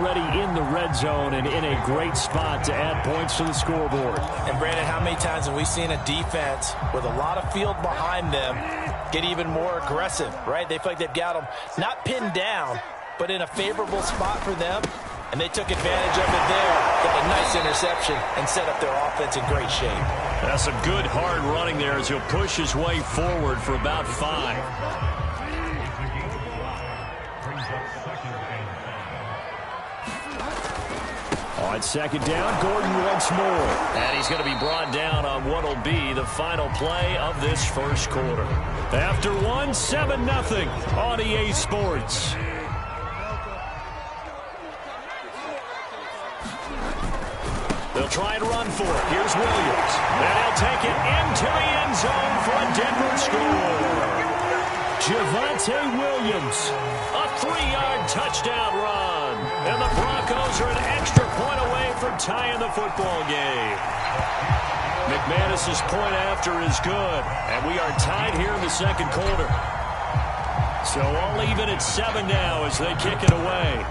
already in the red zone and in a great spot to add points to the scoreboard. And Brandon, how many times have we seen a defense with a lot of field behind them get even more aggressive, right? They feel like they've got them not pinned down, but in a favorable spot for them, and they took advantage of it there. Got a nice interception and set up their offense in great shape. That's some good hard running there as he'll push his way forward for about 5. On second down, Gordon once more. And he's going to be brought down on what will be the final play of this first quarter. After 7-0 on EA Sports. They'll try and run for it. Here's Williams. And he'll take it into the end zone for a Denver score. Javonte Williams, a 3-yard touchdown run. And the Broncos are an extra point away from tying the football game. McManus's point after is good. And we are tied here in the second quarter. So all even at 7 now as they kick it away.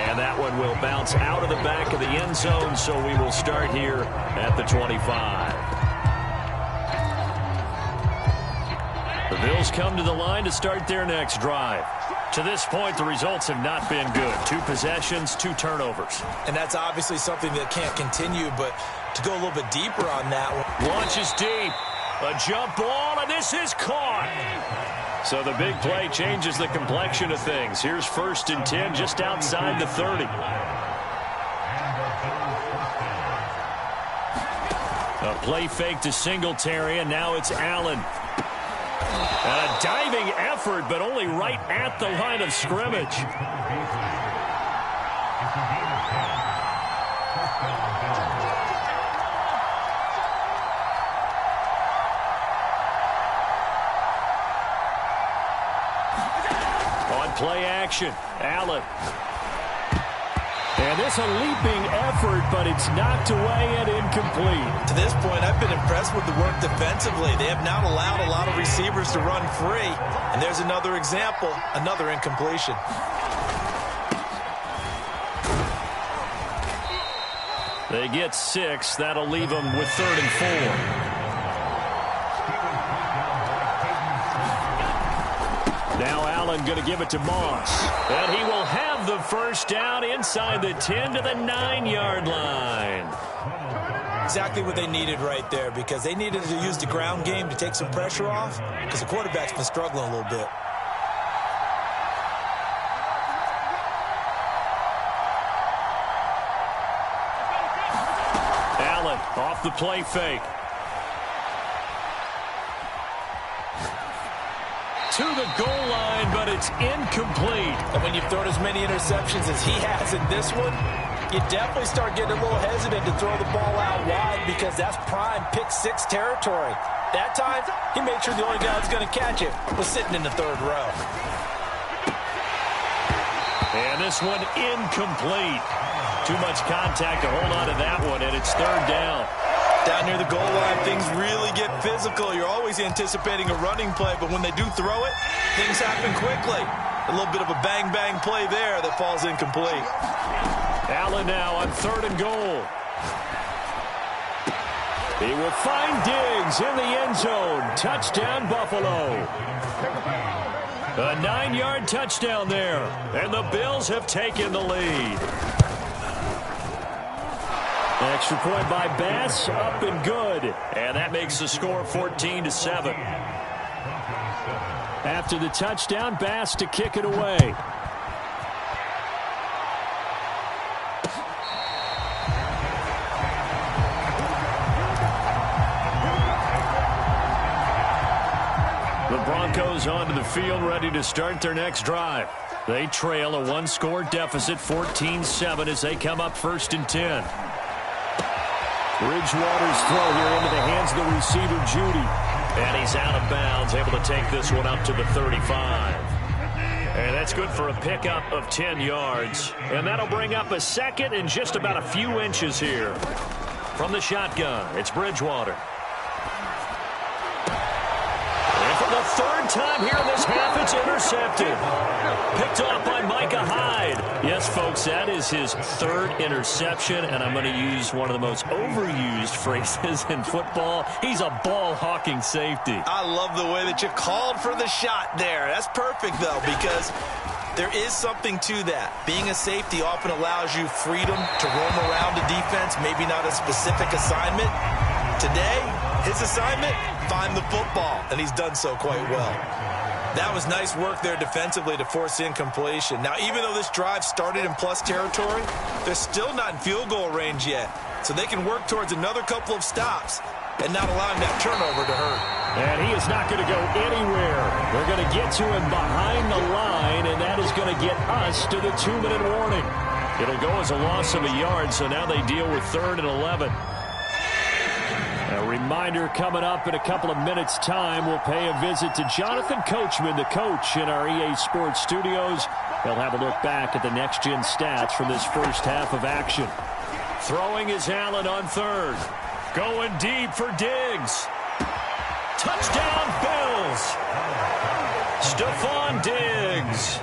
And that one will bounce out of the back of the end zone, so we will start here at the 25. The Bills come to the line to start their next drive. To this point, the results have not been good. 2 possessions, 2 turnovers. And that's obviously something that can't continue, but to go a little bit deeper on that one. Launches deep. A jump ball, and this is caught. So the big play changes the complexion of things. Here's 1st and 10 just outside the 30. A play fake to Singletary, and now it's Allen. And a diving effort, but only right at the line of scrimmage. Play action. Allen. And this a leaping effort, but it's knocked away and incomplete. To this point, I've been impressed with the work defensively. They have not allowed a lot of receivers to run free. And there's another example, another incompletion. They get 6. That'll leave them with 3rd and 4. Now Allen going to give it to Moss. And he will have the first down inside the 10 to the 9-yard line. Exactly what they needed right there, because they needed to use the ground game to take some pressure off, because the quarterback's been struggling a little bit. Allen off the play fake. To the goal line, but it's incomplete. And when you've thrown as many interceptions as he has in this one, you definitely start getting a little hesitant to throw the ball out wide, because that's prime pick 6 territory. That time, he made sure the only guy that's going to catch it was sitting in the 3rd row. And this one incomplete. Too much contact to hold on to that one, and it's 3rd down. Down near the goal line, things really get physical. You're always anticipating a running play, but when they do throw it, things happen quickly. A little bit of a bang-bang play there that falls incomplete. Allen now on 3rd and goal. He will find Diggs in the end zone. Touchdown, Buffalo. A 9-yard touchdown there, and the Bills have taken the lead. Extra point by Bass, up and good. And that makes the score 14-7. After the touchdown, Bass to kick it away. The Broncos onto the field, ready to start their next drive. They trail a 1-score deficit, 14-7, as they come up 1st and 10. Bridgewater's throw here into the hands of the receiver, Judy. And he's out of bounds, able to take this one up to the 35. And that's good for a pickup of 10 yards. And that'll bring up a 2nd and just about a few inches here. From the shotgun, it's Bridgewater. And for the 3rd Second time here in this half, it's intercepted. Picked off by Micah Hyde. Yes, folks, that is his third interception, and I'm going to use one of the most overused phrases in football. He's a ball-hawking safety. I love the way that you called for the shot there. That's perfect, though, because there is something to that. Being a safety often allows you freedom to roam around the defense, maybe not a specific assignment. Today, his assignment, find the football, and he's done so quite well. That was nice work there defensively to force incompletion. Now, even though this drive started in plus territory, they're still not in field goal range yet. So they can work towards another couple of stops and not allowing that turnover to hurt. And he is not going to go anywhere. They're going to get to him behind the line, and that is going to get us to the 2-minute warning. It'll go as a loss of a yard, so now they deal with 3rd and 11. A reminder coming up in a couple of minutes' time. We'll pay a visit to Jonathan Coachman, the coach in our EA Sports studios. He'll have a look back at the next-gen stats from this first half of action. Throwing is Allen on 3rd. Going deep for Diggs. Touchdown, Bills. Stephon Diggs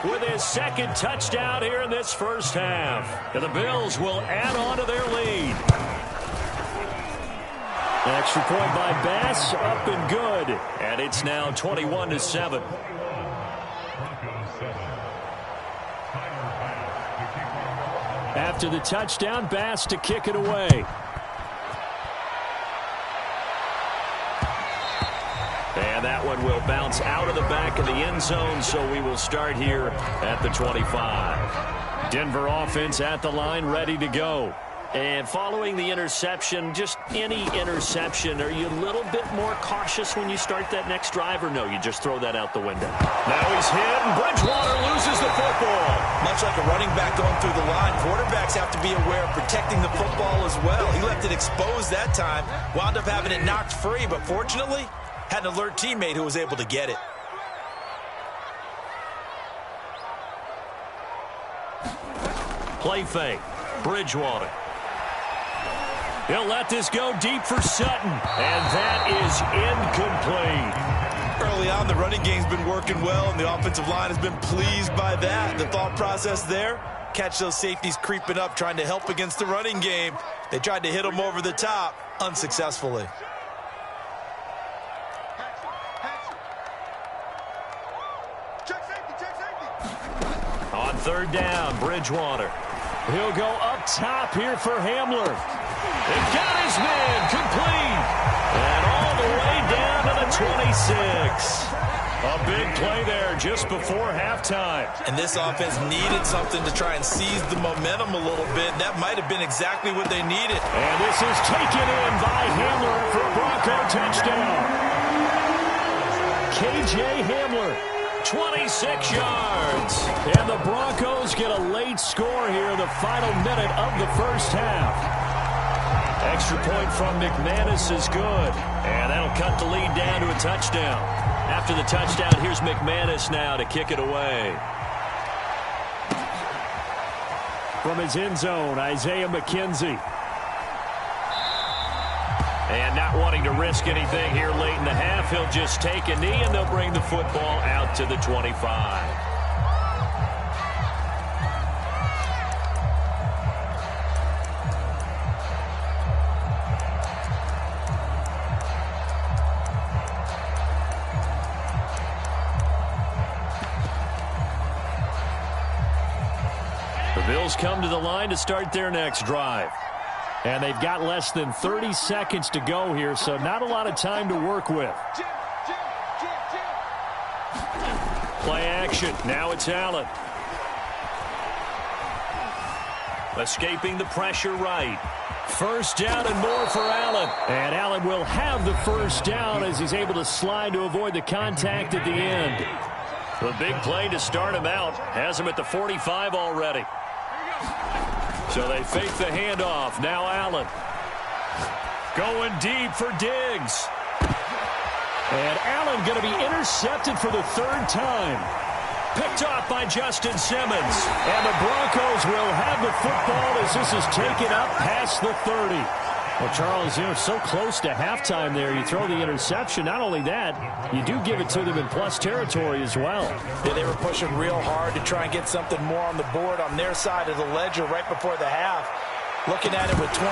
with his second touchdown here in this first half. And the Bills will add on to their lead. Extra point by Bass, up and good. And it's now 21-7. After the touchdown, Bass to kick it away. And that one will bounce out of the back of the end zone, so we will start here at the 25. Denver offense at the line, ready to go. And following the interception, just any interception, are you a little bit more cautious when you start that next drive, or no, you just throw that out the window? Now he's hit, and Bridgewater loses the football. Much like a running back going through the line, quarterbacks have to be aware of protecting the football as well. He left it exposed that time, wound up having it knocked free, but fortunately, had an alert teammate who was able to get it. Play fake. Bridgewater. He'll let this go deep for Sutton, and that is incomplete. Early on, the running game's been working well, and the offensive line has been pleased by that. The thought process there, catch those safeties creeping up, trying to help against the running game. They tried to hit them over the top, unsuccessfully. On 3rd down, Bridgewater. He'll go up top here for Hamler. He got his man complete. And all the way down to the 26. A big play there just before halftime. And this offense needed something to try and seize the momentum a little bit. That might have been exactly what they needed. And this is taken in by Hamler for a Bronco touchdown. KJ Hamler. 26 yards. And the Broncos get a late score here in the final minute of the first half. Extra point from McManus is good. And that'll cut the lead down to a touchdown. After the touchdown, here's McManus now to kick it away. From his end zone, Isaiah McKenzie. And not wanting to risk anything here late in the half, he'll just take a knee, and they'll bring the football out to the 25. The Bills come to the line to start their next drive. And they've got less than 30 seconds to go here, so not a lot of time to work with. Play action. Now it's Allen. Escaping the pressure right. First down and more for Allen. And Allen will have the first down as he's able to slide to avoid the contact at the end. The big play to start him out. Has him at the 45 already. So they fake the handoff. Now Allen. Going deep for Diggs. And Allen going to be intercepted for the 3rd time. Picked off by Justin Simmons. And the Broncos will have the football as this is taken up past the 30. Well, Charles, so close to halftime there. You throw the interception. Not only that, you do give it to them in plus territory as well. Yeah, they were pushing real hard to try and get something more on the board on their side of the ledger right before the half. Looking at it with 20/20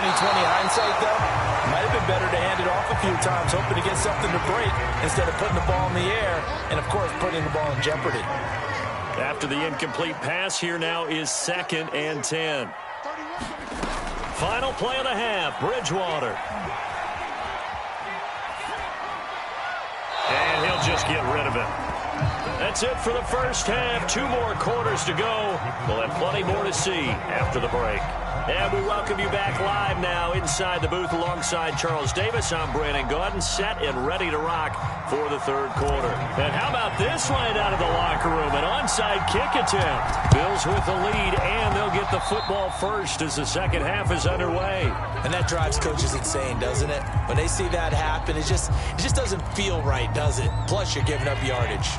hindsight, though, might have been better to hand it off a few times, hoping to get something to break instead of putting the ball in the air and, of course, putting the ball in jeopardy. After the incomplete pass, here now is 2nd and 10. Final play of the half, Bridgewater. And he'll just get rid of it. That's it for the first half. 2 more quarters to go. We'll have plenty more to see after the break. And we welcome you back live now inside the booth alongside Charles Davis. I'm Brandon Gaudin, set and ready to rock for the 3rd quarter. And how about this line out of the locker room? An onside kick attempt. Bills with the lead, and they'll get the football first as the second half is underway. And that drives coaches insane, doesn't it? When they see that happen, it just doesn't feel right, does it? Plus, you're giving up yardage.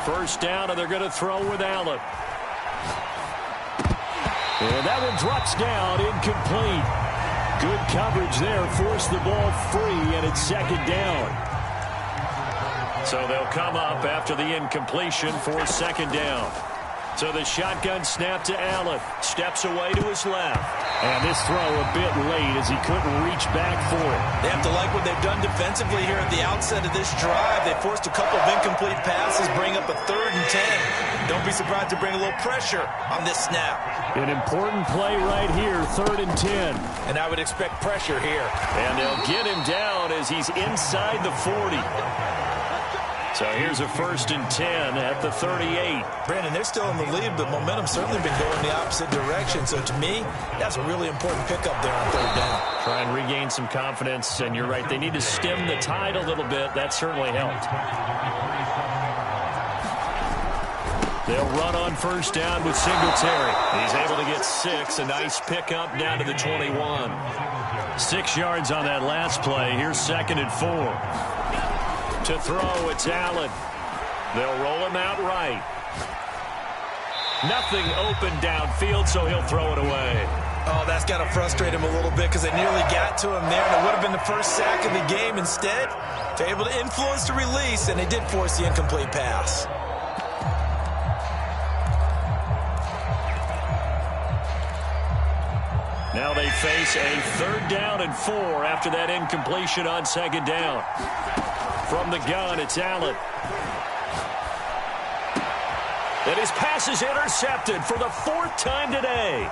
First down, and they're going to throw with Allen. And that one drops down, incomplete. Good coverage there, forced the ball free, and it's 2nd down. So they'll come up after the incompletion for 2nd down. So the shotgun snap to Allen. Steps away to his left. And this throw a bit late as he couldn't reach back for it. They have to like what they've done defensively here at the outset of this drive. They forced a couple of incomplete passes, bring up a 3rd and 10. Don't be surprised to bring a little pressure on this snap. An important play right here, 3rd and 10. And I would expect pressure here. And they'll get him down as he's inside the 40. So here's a 1st and 10 at the 38. Brandon, they're still in the lead, but momentum's certainly been going the opposite direction. So to me, that's a really important pickup there on 3rd down. Try and regain some confidence, and you're right. They need to stem the tide a little bit. That certainly helped. They'll run on 1st down with Singletary. He's able to get 6. A nice pickup down to the 21. 6 yards on that last play. Here's 2nd and 4. To throw, it's Allen. They'll roll him out right. Nothing open downfield, so he'll throw it away. Oh, that's got to frustrate him a little bit because they nearly got to him there, and it would have been the first sack of the game. Instead, they're able to influence the release, and they did force the incomplete pass. Now they face a 3rd down and 4 after that incompletion on 2nd down. From the gun, it's Allen. And his pass is intercepted for the 4th time today.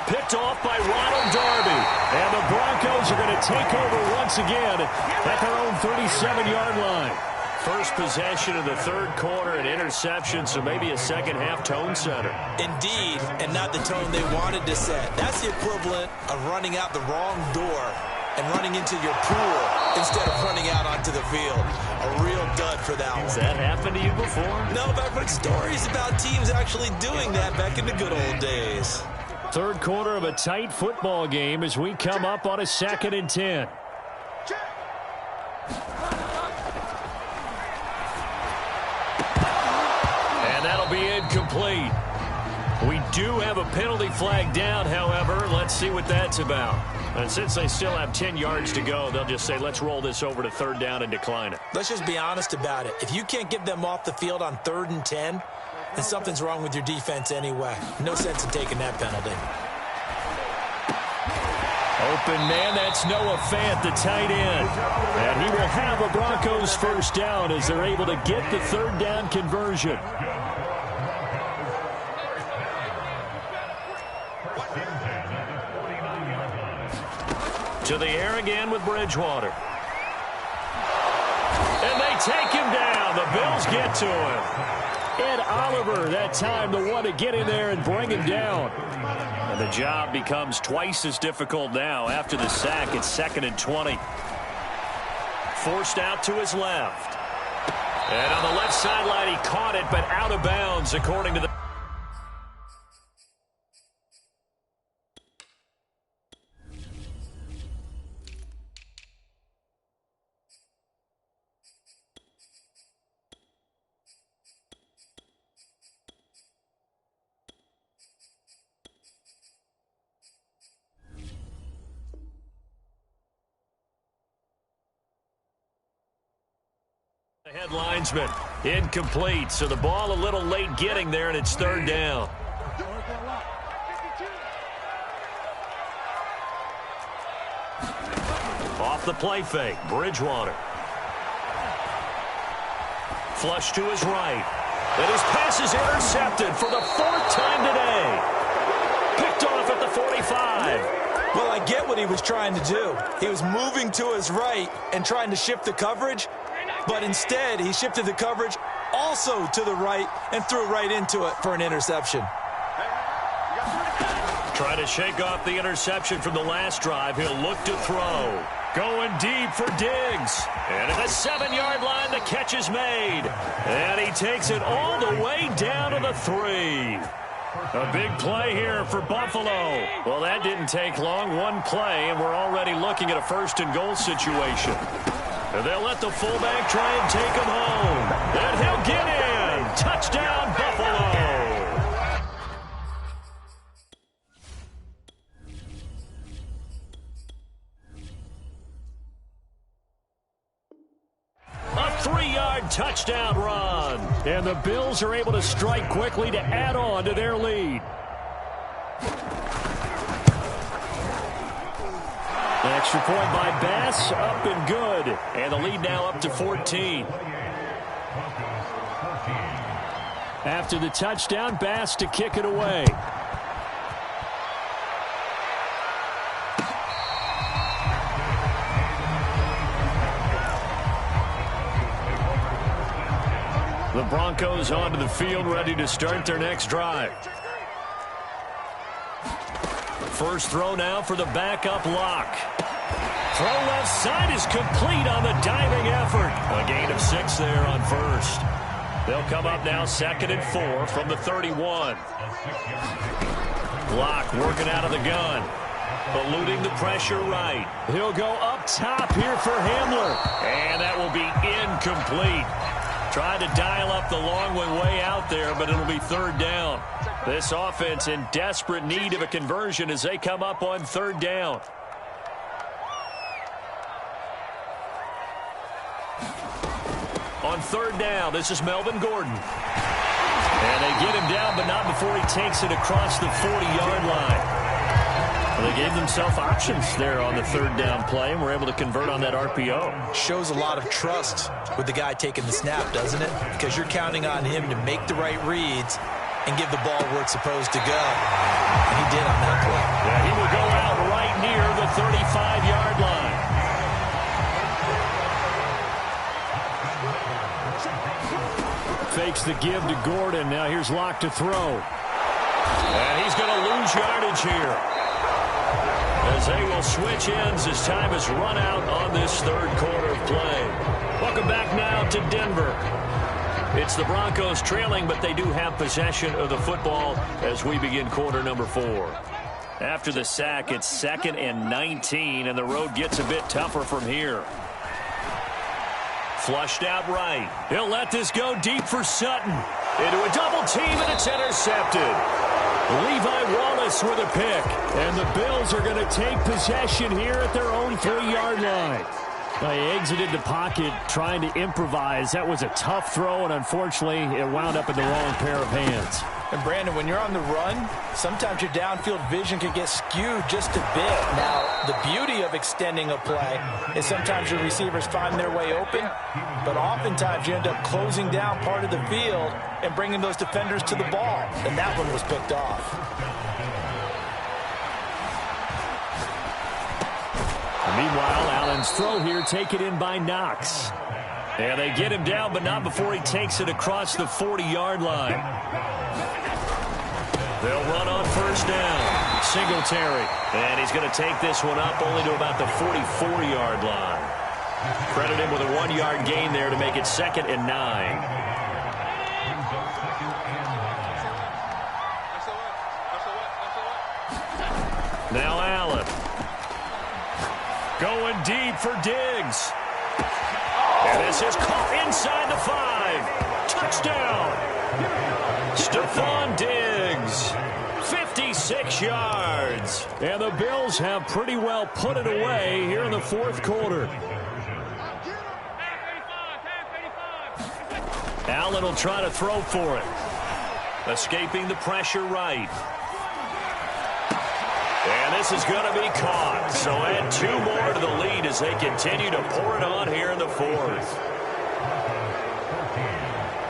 Picked off by Ronald Darby. And the Broncos are going to take over once again at their own 37-yard line. First possession of the 3rd quarter, an interception, so maybe a second-half tone setter. Indeed, and not the tone they wanted to set. That's the equivalent of running out the wrong door and running into your pool instead of running out onto the field. A real dud for that one. Has that happened to you before? No, but I've heard stories about teams actually doing that back in the good old days. 3rd quarter of a tight football game as we come up on a 2nd and 10. And that'll be incomplete. We do have a penalty flag down, however. Let's see what that's about. And since they still have 10 yards to go, they'll just say, let's roll this over to 3rd down and decline it. Let's just be honest about it. If you can't get them off the field on 3rd and 10, then something's wrong with your defense anyway. No sense in taking that penalty. Open man, that's Noah Fant, the tight end. And he will have a Broncos 1st down as they're able to get the 3rd down conversion. To the air again with Bridgewater. And they take him down. The Bills get to him. Ed Oliver, that time, the one to get in there and bring him down. And the job becomes twice as difficult now. After the sack, it's 2nd and 20. Forced out to his left. And on the left sideline, he caught it, but out of bounds, according to the... Head linesman, incomplete, so the ball a little late getting there, and it's third down. Off the play fake, Bridgewater. Flush to his right. And his pass is intercepted for the fourth time today. Picked off at the 45. Well, I get what he was trying to do. He was moving to his right and trying to shift the coverage, but instead he shifted the coverage also to the right and threw right into it for an interception. Trying to shake off the interception from the last drive. He'll look to throw. Going deep for Diggs. And at the 7-yard line, the catch is made. And he takes it all the way down to the 3. A big play here for Buffalo. Well, that didn't take long. One play, and we're already looking at a first-and-goal situation. And they'll let the fullback try and take him home. And he'll get in. Touchdown, Buffalo. A 3-yard touchdown run. And the Bills are able to strike quickly to add on to their lead. An extra point by Bass, up and good. And the lead now up to 14. After the touchdown, Bass to kick it away. The Broncos onto the field, ready to start their next drive. First throw now for the backup Lock. Throw left side is complete on the diving effort. A gain of 6 there on first. They'll come up now 2nd and 4 from the 31. Lock working out of the gun. Eluding the pressure right. He'll go up top here for Hamler. And that will be incomplete. Trying to dial up the long one way out there, but it'll be third down. This offense in desperate need of a conversion as they come up on third down. On third down, this is Melvin Gordon. And they get him down, but not before he takes it across the 40-yard line. Well, they gave themselves options there on the third down play, and were able to convert on that RPO. Shows a lot of trust with the guy taking the snap, doesn't it? Because you're counting on him to make the right reads and give the ball where it's supposed to go. And he did on that play. Yeah, he will go out right near the 35-yard line. Fakes the give to Gordon. Now here's Lock to throw. And he's going to lose yardage here, as they will switch ends as time is run out on this third quarter of play. Welcome back now to Denver. It's the Broncos trailing, but they do have possession of the football as we begin quarter number 4. After the sack, it's 2nd and 19, and the road gets a bit tougher from here. Flushed out right. He'll let this go deep for Sutton. Into a double team, and it's intercepted. Levi Wallace with a pick. And the Bills are going to take possession here at their own 3-yard line. They exited the pocket trying to improvise. That was a tough throw, and unfortunately, it wound up in the wrong pair of hands. And Brandon, when you're on the run, sometimes your downfield vision can get skewed just a bit. Now, the beauty of extending a play is sometimes your receivers find their way open, but oftentimes you end up closing down part of the field and bringing those defenders to the ball. And that one was picked off. Meanwhile, Allen's throw here taken in by Knox. And they get him down, but not before he takes it across the 40-yard line. They'll run on first down. Singletary. And he's going to take this one up only to about the 44-yard line. Credit him with a 1-yard gain there to make it 2nd and 9. Now Allen. Going deep for Diggs. And this is caught inside the 5. Touchdown. Stephon Diggs. 56 yards. And the Bills have pretty well put it away here in the fourth quarter. Allen will try to throw for it. Escaping the pressure right. And this is going to be caught. So add 2 more to the lead as they continue to pour it on here in the 4th.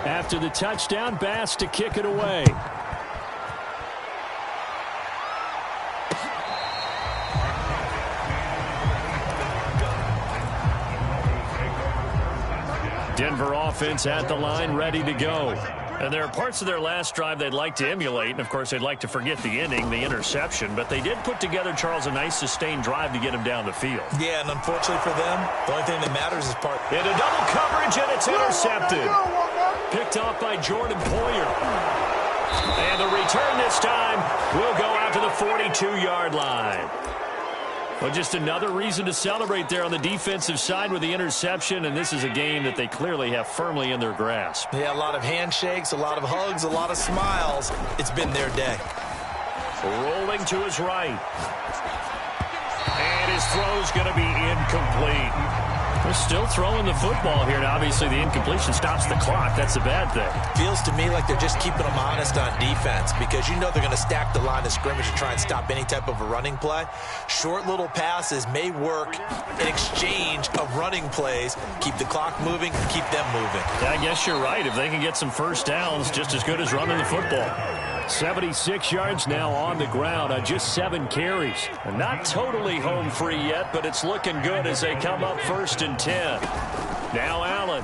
After the touchdown, Bass to kick it away. Denver offense at the line, ready to go. And there are parts of their last drive they'd like to emulate, and of course they'd like to forget the ending, the interception, but they did put together, Charles, a nice sustained drive to get him down the field. Yeah, and unfortunately for them, the only thing that matters is part. Into double coverage, and it's intercepted. Picked off by Jordan Poyer. And the return this time will go out to the 42-yard line. Well, just another reason to celebrate there on the defensive side with the interception, and this is a game that they clearly have firmly in their grasp. Yeah, a lot of handshakes, a lot of hugs, a lot of smiles. It's been their day. Rolling to his right. And his throw's going to be incomplete. They're still throwing the football here, and obviously the incompletion stops the clock. That's a bad thing. Feels to me like they're just keeping them honest on defense because you know they're going to stack the line of scrimmage and try and stop any type of a running play. Short little passes may work in exchange of running plays. Keep the clock moving, keep them moving. Yeah, I guess you're right. If they can get some first downs, just as good as running the football. 76 yards now on the ground on just 7 carries. And not totally home free yet, but it's looking good as they come up 1st and 10. Now Allen.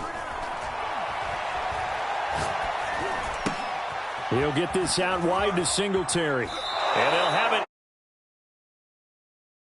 He'll get this out wide to Singletary. And they'll have it.